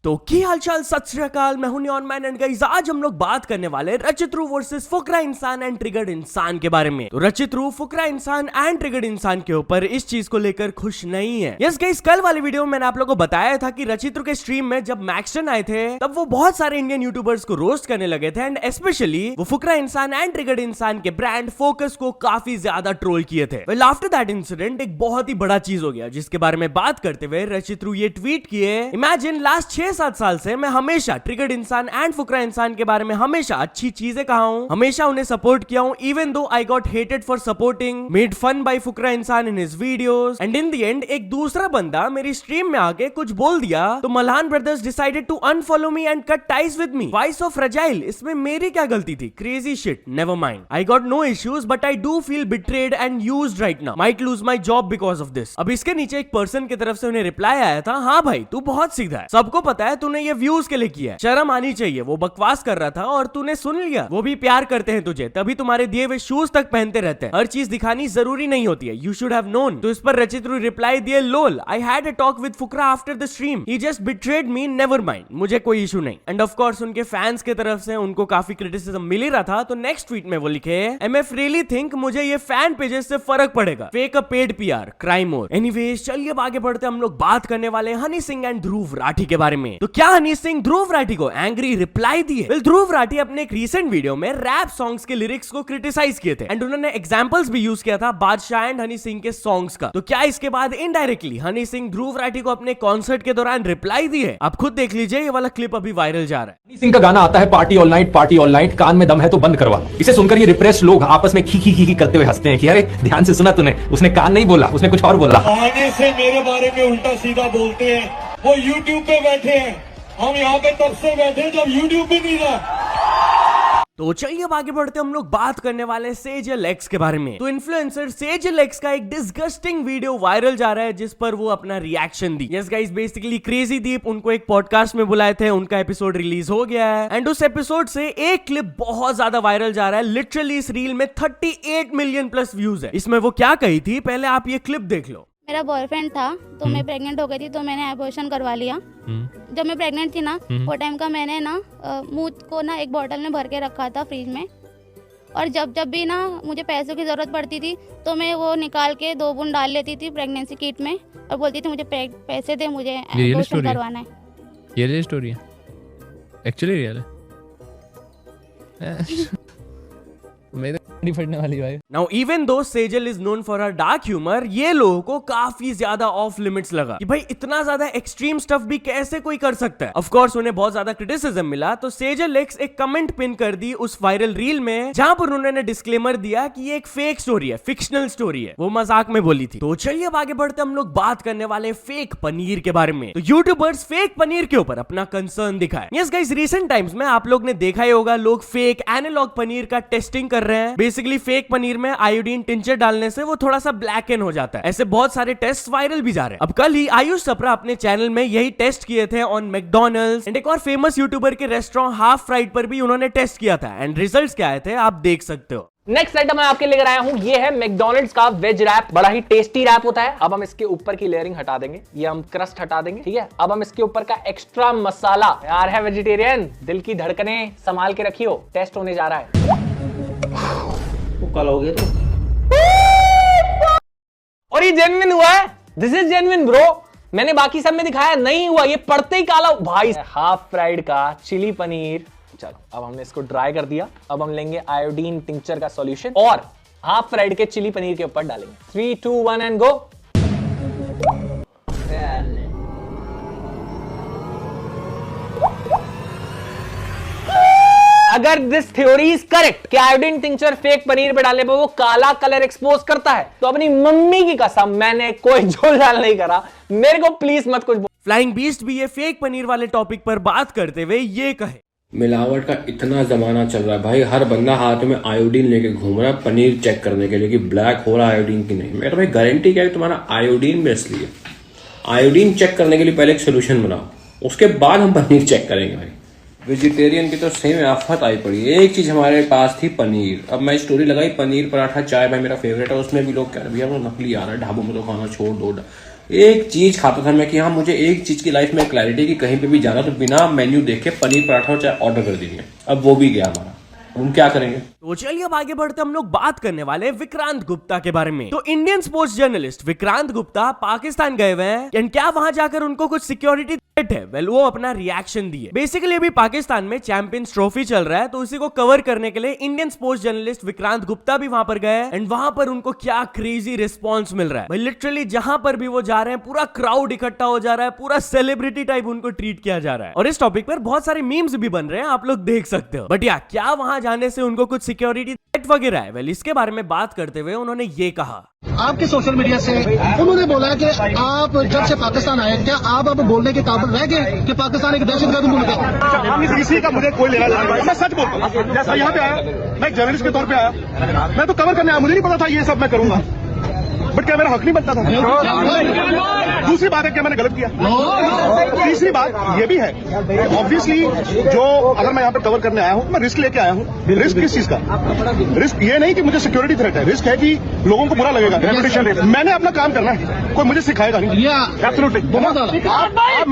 तो क्या हालचाल, सत श्री अकाल। मैं हूं नियॉन मैन एंड गाइस आज हम लोग बात करने वाले रचित रू वर्सेस फुकरा इंसान एंड ट्रिगर्ड इंसान के बारे में। तो रचित रू फुकरा इंसान एंड ट्रिगर्ड इंसान के ऊपर इस चीज को लेकर खुश नहीं है। यस गाइस, कल वाले वीडियो में मैंने आप लोगों को बताया था कि रचित रू के स्ट्रीम में जब मैक्सटन आए थे तब वो बहुत सारे इंडियन यूट्यूबर्स को रोस्ट करने लगे थे एंड स्पेशली वो फुकरा इंसान एंड ट्रिगर्ड इंसान के ब्रांड फोकस को काफी ज्यादा ट्रोल किए थे। वेल आफ्टर दैट इंसिडेंट एक बहुत ही बड़ा चीज हो गया जिसके बारे में बात करते हुए रचित रू ये ट्वीट किए, इमेजिन लास्ट 6-7 साल से मैं हमेशा ट्रिगर्ड इंसान एंड फुकरा इंसान के बारे में हमेशा अच्छी चीजें कहा हूं, हमेशा उन्हें सपोर्ट किया हूं, even though I got hated for supporting, made fun by Fukra Insaan in his videos and in the end एक दूसरा बंदा मेरी स्ट्रीम में आके कुछ बोल दिया तो Malhan brothers decided to unfollow me and cut ties with me. Why so fragile? इसमें मेरी क्या गलती थी? Crazy shit, never mind. I got no issues but I do feel betrayed and used right now, might lose my job because of this. अब इसके नीचे एक person की तरफ से उन्हें रिप्लाई आया था, हाँ भाई तू बहुत सीधा है, सबको पता है तूने ये व्यूज के लिए किया है, शर्म आनी चाहिए। वो बकवास कर रहा था और तूने सुन लिया। वो भी प्यार करते हैं तुझे, तभी तुम्हारे दिए हुए शूज तक पहनते रहते हैं। हर चीज दिखानी जरूरी नहीं होती है, यू शुड हैव नोन। तो इस पर रचित रू रिप्लाई दिए, lol I had a talk with Fukra after the stream, he just betrayed me, never mind, मुझे कोई इशू नहीं। एंड ऑफ कोर्स उनके फैंस की तरफ से उनको काफी क्रिटिसिज्म मिल ही रहा था। तो नेक्स्ट ट्वीट में वो लिखे, एमएफ रियली थिंक मुझे ये फैन पेजेस से फर्क पड़ेगा, fake a paid PR, crime more. Anyways चलिए अब आगे बढ़ते हम लोग बात करने वाले हनी सिंह एंड ध्रुव राठी के बारे में। तो क्या हनी सिंह ध्रुव राठी को एंग्री रिप्लाई दिए? वेल ध्रुव राठी अपने एक रीसेंट वीडियो में रैप सॉन्ग्स के लिरिक्स को क्रिटिसाइज किए थे एंड उन्होंने एग्जांपल्स भी यूज किया था बादशाह एंड हनी सिंह के सॉन्ग्स का। तो क्या इसके बाद इनडायरेक्टली हनी सिंह ध्रुव राठी को अपने कॉन्सर्ट के दौरान रिप्लाई दिए? आप खुद देख लीजिए, ये वाला क्लिप अभी वायरल जा रहा है। हनी सिंह का गाना आता है पार्टी ऑल नाइट, कान में दम है तो बंद करवा। इसे सुनकर ये रिप्रेस लोग आपस में खी खी करते हुए हंसते हैं कि अरे ध्यान से सुना तूने, उसने कान नहीं बोला, उसने कुछ और बोला। आने से मेरे बारे में उल्टा सीधा बोलते हैं, वो यूट्यूब पे बैठे हैं, हम यहाँ पे तब से बैठे जब यूट्यूब पे नहीं था। तो चलिए अब आगे बढ़ते हम लोग बात करने वाले सेजल एक्स के बारे में। तो इन्फ्लुएंसर सेजल एक्स का एक डिस्गस्टिंग वीडियो वायरल जा रहा है जिस पर वो अपना रिएक्शन दी। यस गाइस, बेसिकली क्रेजी दीप उनको एक पॉडकास्ट में बुलाए थे, उनका एपिसोड रिलीज हो गया है एंड उस एपिसोड से एक क्लिप बहुत ज्यादा वायरल जा रहा है। लिटरली इस रील में 38 मिलियन प्लस व्यूज है। इसमें वो क्या कही थी, पहले आप ये क्लिप देख लो। मेरा बॉयफ्रेंड था तो मैं प्रेग्नेंट हो गई थी तो मैंने एबॉर्शन करवा लिया। जब मैं प्रेग्नेंट थी ना वो टाइम का मैंने ना मुंह को ना एक बोतल में भर के रखा था फ्रिज में, और जब भी ना मुझे पैसों की ज़रूरत पड़ती थी तो मैं वो निकाल के 2 बूंद डाल लेती थी प्रेगनेंसी किट में और बोलती थी मुझे पैसे दे, मुझे एबॉर्शन करवाना है। ये रियल स्टोरी है, एक्चुअली रियल है। मेरे नहीं फटने वाली भाई। Now even though Sejal is known for her dark humor, ये लोगों को काफी ज्यादा ऑफ लिमिट्स लगा कि भाई इतना ज्यादा एक्सट्रीम स्टफ भी कैसे कोई कर सकता है। ऑफ कोर्स उन्हें बहुत ज्यादा क्रिटिसिज्म मिला तो सेजल एक्स एक कमेंट पिन कर दी उस वायरल रील में जहां पर उन्होंने डिस्क्लेमर दिया कि ये एक फेक स्टोरी है, फिक्शनल स्टोरी है, वो मजाक में बोली थी। तो चलिए अब आगे बढ़ते हम लोग बात करने वाले फेक पनीर के बारे में। तो यूट्यूबर्स फेक पनीर के ऊपर अपना कंसर्न दिखाए। यस गाइस, रिसेंट टाइम्स में आप लोग ने देखा ही होगा लोग फेक एनालॉग पनीर का टेस्टिंग कर रहे हैं। बेसिकली फेक पनीर में आयोडीन टिंचर डालने से वो थोड़ा सा ब्लैकन हो जाता है। ऐसे बहुत सारे टेस्ट वायरल भी जा रहे हैं। अब कल ही आयुष सप्रा अपने चैनल में यही टेस्ट किए थे ऑन मैकडॉनल्ड्स एंड एक और फेमस यूट्यूबर के रेस्टोरेंट हाफ फ्राइड पर भी उन्होंने टेस्ट किया था एंड रिजल्ट्स क्या आए थे आप देख सकते हो। नेक्स्ट आइटम मैं आपके लेकर आया हूं, ये है मैकडॉनल्ड्स का वेज रैप। बड़ा ही टेस्टी रैप होता है। अब हम इसके ऊपर की लेयरिंग हटा देंगे, ये हम क्रस्ट हटा देंगे, ठीक है। अब हम इसके ऊपर का एक्स्ट्रा मसाला, यार है वेजिटेरियन, दिल की धड़कनें संभाल के रखियो, टेस्ट होने जा रहा है। कल हो गया तो और ये जेन्युइन हुआ है, दिस इज जेन्युइन ब्रो। मैंने बाकी सब में दिखाया, नहीं हुआ, ये पड़ते ही काला भाई। हाफ फ्राइड का चिली पनीर। चलो अब हमने इसको ड्राई कर दिया। अब हम लेंगे आयोडीन टिंचर का सॉल्यूशन और हाफ फ्राइड के चिली पनीर के ऊपर डालेंगे। 3, 2, 1 एंड गो। अगर दिस थ्योरी इज करेक्ट कि आयोडीन टिंचर फेक पनीर पे डालने पर वो काला कलर एक्सपोज करता है, तो अपनी मम्मी की कसम मैंने कोई झोल झाल नहीं करा, मेरे को प्लीज मत कुछ। फ्लाइंग बीस्ट भी ये फेक पनीर वाले टॉपिक पर बात करते हुए ये कहे, मिलावट का इतना जमाना चल रहा है भाई, हर बंदा हाथ में आयोडीन लेके घूम रहा है पनीर चेक करने के लिए कि ब्लैक हो रहा है आयोडीन की नहीं। मैं तो भाई गारंटी क्या है तुम्हारा आयोडीन में इसलिए आयोडीन चेक करने के लिए पहले एक सोल्यूशन बनाओ, उसके बाद हम पनीर चेक करेंगे भाई। वेजिटेरियन की तो सेम आफत आई पड़ी। एक चीज हमारे पास थी पनीर, अब मैं स्टोरी लगाई पनीर पराठा चाय भाई मेरा फेवरेट है, उसमें भी लोग कह रहे भैया वो नकली आ रहा है, ढाबों में तो खाना छोड़ दो, एक चीज खाता था मैं कि हाँ मुझे एक चीज की लाइफ में क्लैरिटी कि कहीं पे भी जाना तो बिना मेन्यू देखे पनीर पराठा चाहे ऑर्डर कर दीजिए। अब वो भी गया हमारा, हम क्या करेंगे। तो चलिए अब आगे बढ़ते हम लोग बात करने वाले हैं विक्रांत गुप्ता के बारे में। तो Indian sports journalist Vikrant Gupta Pakistan गए हुए हैं एंड क्या वहां जाकर उनको कुछ सिक्योरिटी थ्रेट है? वेल वो अपना रिएक्शन दिए। बेसिकली अभी पाकिस्तान में चैंपियंस ट्रॉफी चल रहा है तो उसी को कवर करने के लिए Indian sports journalist Vikrant Gupta भी वहां पर गए एंड वहां पर उनको क्या क्रेजी रिस्पॉन्स मिल रहा है। भाई लिटरली जहां पर भी वो जा रहे हैं पूरा क्राउड इकट्ठा हो जा रहा है, पूरा सेलिब्रिटी टाइप उनको ट्रीट किया जा रहा है। और इस टॉपिक पर बहुत सारे मीम्स भी बन रहे हैं, आप लोग देख सकते हो। बट या क्या वहां जाने से उनको कुछ सिक्योरिटी थ्रेट वगैरह है? वेल इसके बारे में बात करते हुए उन्होंने ये कहा, आपके सोशल मीडिया से उन्होंने बोला कि आप जब से पाकिस्तान आए, क्या आप अब बोलने के काबिल रह गए कि पाकिस्तान एक दहशतगर्द मुल्क है? किसी का मुझे कोई लेना देना नहीं, मैं सच बोलता हूँ। जैसा यहाँ पे आया, मैं एक जर्नलिस्ट के तौर पे आया, मैं तो कवर करने आया, मुझे नहीं पता था ये सब मैं करूंगा, बट क्या मेरा हक नहीं बनता था? दूसरी बात है क्या मैंने गलत किया? तीसरी बात ये भी है ऑब्वियसली जो अगर मैं यहाँ पे कवर करने आया हूँ, मैं रिस्क लेके आया हूँ। रिस्क किस चीज का? रिस्क ये नहीं कि मुझे सिक्योरिटी थ्रेट है, रिस्क है कि लोगों को बुरा लगेगा, रेपुटेशन। मैंने अपना काम करना है, कोई मुझे सिखाएगा नहीं। एब्सोल्युटली बहुत ज्यादा। आप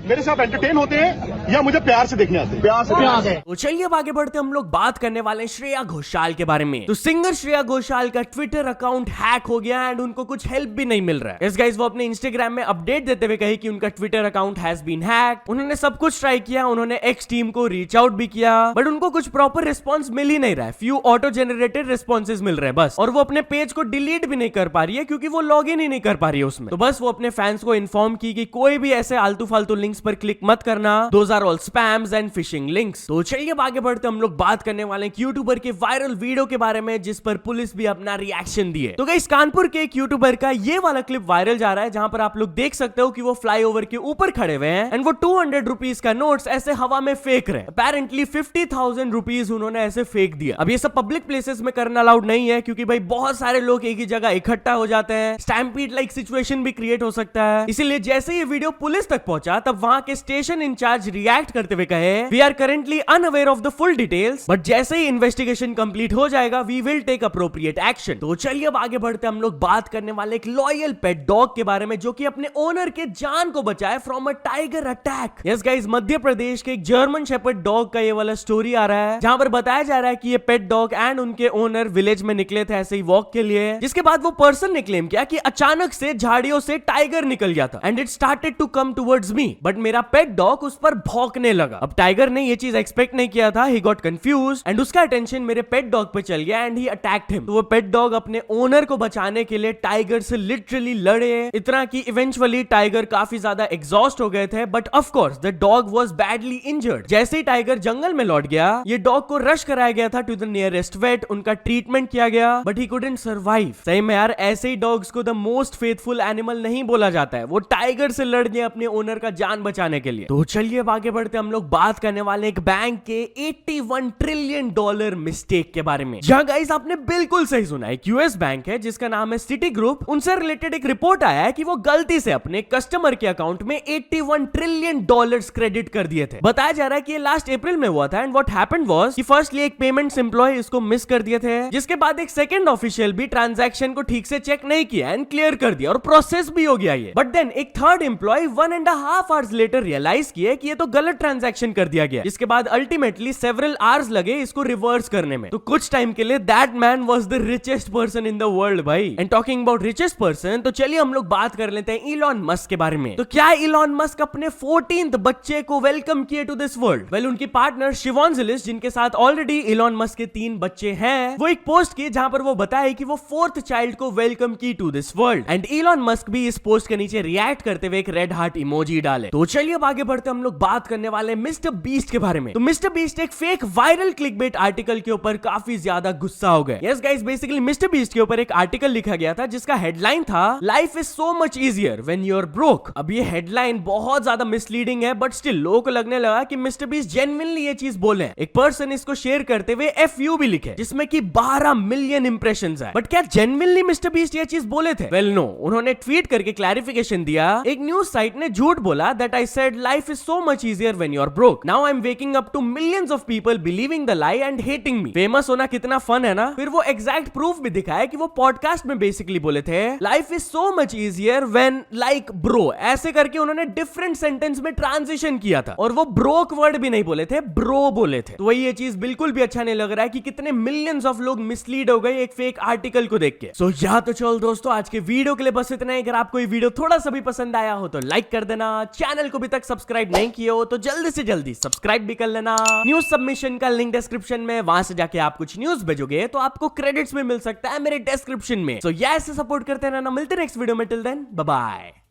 मेरे साथ एंटरटेन होते हैं या मुझे प्यार से देखने आते हैं? प्यार से। तो चलिए अब आगे बढ़ते हम लोग बात करने वाले हैं श्रेया घोषाल के बारे में। तो सिंगर श्रेया घोषाल का ट्विटर अकाउंट हैक हो गया एंड उनको कुछ हेल्प भी नहीं मिल रहा है। यस गाइस, वो अपने इंस्टाग्राम में अपडेट देते हुए कही कि उनका Twitter account has been hacked. उन्होंने सब कुछ ट्राई किया, उन्होंने एक्स टीम को रीच आउट भी किया बट उनको कुछ प्रॉपर रिस्पॉन्स मिल ही नहीं रहा है। फ्यू ऑटो जनरेटेड रिस्पॉन्सेज मिल रहे हैं बस, और वो अपने पेज को डिलीट भी नहीं कर पा रही है क्योंकि वो लॉग इन ही नहीं कर पा रही है उसमें। तो बस वो अपने फैंस को इन्फॉर्म की कि कोई भी ऐसे आलतू फालतू लिंक्स पर क्लिक मत करना, those are all spams and phishing links. तो चलिए अब आगे बढ़ते हम लोग बात करने वाले हैं यूट्यूबर के वायरल वीडियो के बारे में जिस पर पुलिस भी अपना रिएक्शन दिए। तो गाइस कानपुर के एक यूट्यूबर का ये वाला क्लिप वायरल जा रहा है जहां पर आप लोग देख सकते हो कि वो फ्लाईओवर के ऊपर खड़े हुए हैं एंड वो 200 रुपीज का नोट्स ऐसे हवा में फेंक रहे हैं। अपेरेंटली 50,000 रुपीज उन्होंने ऐसे फेंक दिया। अब ये सब पब्लिक प्लेसेस में करना अलाउड नहीं है क्योंकि भाई बहुत सारे लोग एक ही जगह इकट्ठा हो जाते हैं, स्टैम्पीड लाइक सिचुएशन भी क्रिएट हो सकता है। इसीलिए जैसे ये वीडियो पुलिस तक पहुंचा तब वहां के स्टेशन इंचार्ज रिएक्ट करते हुए कहे, we are currently unaware of the full details but जैसे ही इन्वेस्टिगेशन कंप्लीट हो जाएगा we will take appropriate action. तो चलिए अब आगे बढ़ते हम लोग बात करने वाले एक लॉयल पेट डॉग के बारे में जो कि अपने ओनर के जान को बचाए from a tiger attack. Yes guys, Madhya Pradesh के एक जर्मन शेपर्ड डॉग का ये वाला स्टोरी आ रहा है जहां पर बताया जा रहा है कि ये पेट डॉग एंड उनके ओनर विलेज में निकले थे ऐसे ही वॉक के लिए, जिसके बाद वो पर्सन ने क्लेम किया कि अचानक से झाड़ियों से टाइगर निकल गया था and it started to come towards me but मेरा पेट डॉग उस पर भौंकने लगा। अब टाइगर ने ये चीज एक्सपेक्ट नहीं किया था, ही गॉट कंफ्यूज्ड एंड उसका अटेंशन मेरे पेट डॉग पे चल गया एंड ही अटैक्ड हिम। तो वो पेट डॉग अपने ओनर को बचाने के लिए टाइगर से लिटरली लड़े, इतना कि इवेंचुअली टाइगर काफी ज्यादा एग्जॉस्ट हो गए थे but of course the dog was badly injured. जैसे ही टाइगर जंगल में लौट गया ये डॉग को रश कराया गया था टू द नियरेस्ट वेट, उनका ट्रीटमेंट किया गया बट ही कुडंट सर्वाइव। सही में यार ऐसे ही डॉग्स को द मोस्ट फेथफुल एनिमल नहीं बोला जाता है, वो टाइगर से लड़ गए अपने ओनर का जान बचाने के लिए। तो चलिए अब आगे बढ़ते हम लोग बात करने वाले एक बैंक के $81 ट्रिलियन मिस्टेक के बारे में। जहां गाइस आपने बिल्कुल सही सुना, एक यूएस बैंक है जिसका नाम है सिटी ग्रुप, उनसे रिलेटेड एक रिपोर्ट आया है कि वो गलती से अपने कस्टमर के अकाउंट में $81 ट्रिलियन क्रेडिट कर दिए थे। बताया जा रहा है कि ये लास्ट अप्रैल में हुआ था एंड व्हाट हैपेंड वाज कि फर्स्टली एक पेमेंट्स एम्प्लॉय इसको मिस कर दिए थे, जिसके बाद एक सेकंड ऑफिशियल भी ट्रांजैक्शन को ठीक से चेक नहीं किया एंड क्लियर कर दिया और प्रोसेस भी हो गया ये। बट देन एक third employ 1.5 hours later realise किए कि ये तो गलत ट्रांजैक्शन कर दिया गया, जिसके बाद अल्टीमेटली सेवरल आवर्स लगे इसको रिवर्स करने में। तो कुछ टाइम के लिए that man was the richest person in the world भाई। And talking about richest person, तो चलिए हम लोग बात कर लेते हैं इलॉन मस्क के बारे में। तो क्या इलॉन मस्क अपने 14th बच्चे को वेलकम किए टू दिस वर्ल्ड? वेल उनकी पार्टनर शिवॉन जिलिस, जिनके साथ ऑलरेडी इलॉन मस्क के 3 बच्चे हैं, वो एक पोस्ट की जहां पर वो बताए कि वो 4th चाइल्ड को वेलकम की to this world and Elon Musk भी इस पोस्ट के नीचे रिएक्ट करते हुए एक रेड हार्ट इमोजी डाले। तो चलिए अब आगे बढ़ते हम लोग बात करने वाले मिस्टर बीस्ट के बारे में। तो मिस्टर बीस्ट एक फेक वायरल क्लिकबेट आर्टिकल के ऊपर काफी ज्यादा गुस्सा हो गए। Yes guys, basically mister beast के ऊपर एक आर्टिकल लिखा गया था जिसका हेडलाइन था life is so much easier when you are broke. अब ये हेडलाइन बहुत ज्यादा मिसलीडिंग है बट स्टिल लोगों को लगने लगा कि मिस्टर बीस्ट जेन्युइनली ये चीज बोले। एक पर्सन इसको शेयर करते हुए FU भी लिखे जिसमें कि 12 मिलियन इंप्रेशंस है। बट क्या जेन्युइनली मिस्टर बीस्ट ये चीज बोले थे? वेल नो, उन्होंने ट्वीट करके क्लैरिफिकेशन दिया। एक न्यूज साइट ने झूठ बोला that I said life is so much easier when you're broke. Now I'm waking up to millions of people believing the lie and hating me. Famous होना कितना fun है ना। फिर वो एग्जैक्ट प्रूफ भी दिखाया कि वो पॉडकास्ट में बेसिकली बोले थे life is so much easier when like bro, ऐसे करके उन्होंने डिफरेंट सेंटेंस में ट्रांजिशन किया था और वो ब्रोक वर्ड भी नहीं बोले थे, ब्रो बोले थे। तो वही ये चीज बिल्कुल भी अच्छा नहीं लग रहा है कि कितने मिलियंस ऑफ लोग मिसलीड हो गए एक फेक आर्टिकल को देख के। सो या तो चल दोस्तों आज के वीडियो के लिए बस इतना ही। अगर आपको ये वीडियो थोड़ा सा भी पसंद आया हो तो लाइक कर देना, चैनल को भी तक सब्सक्राइब नहीं किए हो तो जल्दी से जल्दी सब्सक्राइब भी कर लेना। न्यूज सबमिशन का लिंक डिस्क्रिप्शन में, वहां से जाके आप कुछ न्यूज भेजोगे तो आपको क्रेडिट्स में मिल सकता है मेरे डिस्क्रिप्शन में। सो ऐसे सपोर्ट करते रहना, मिलते हैं नेक्स्ट वीडियो में। Till then bye bye.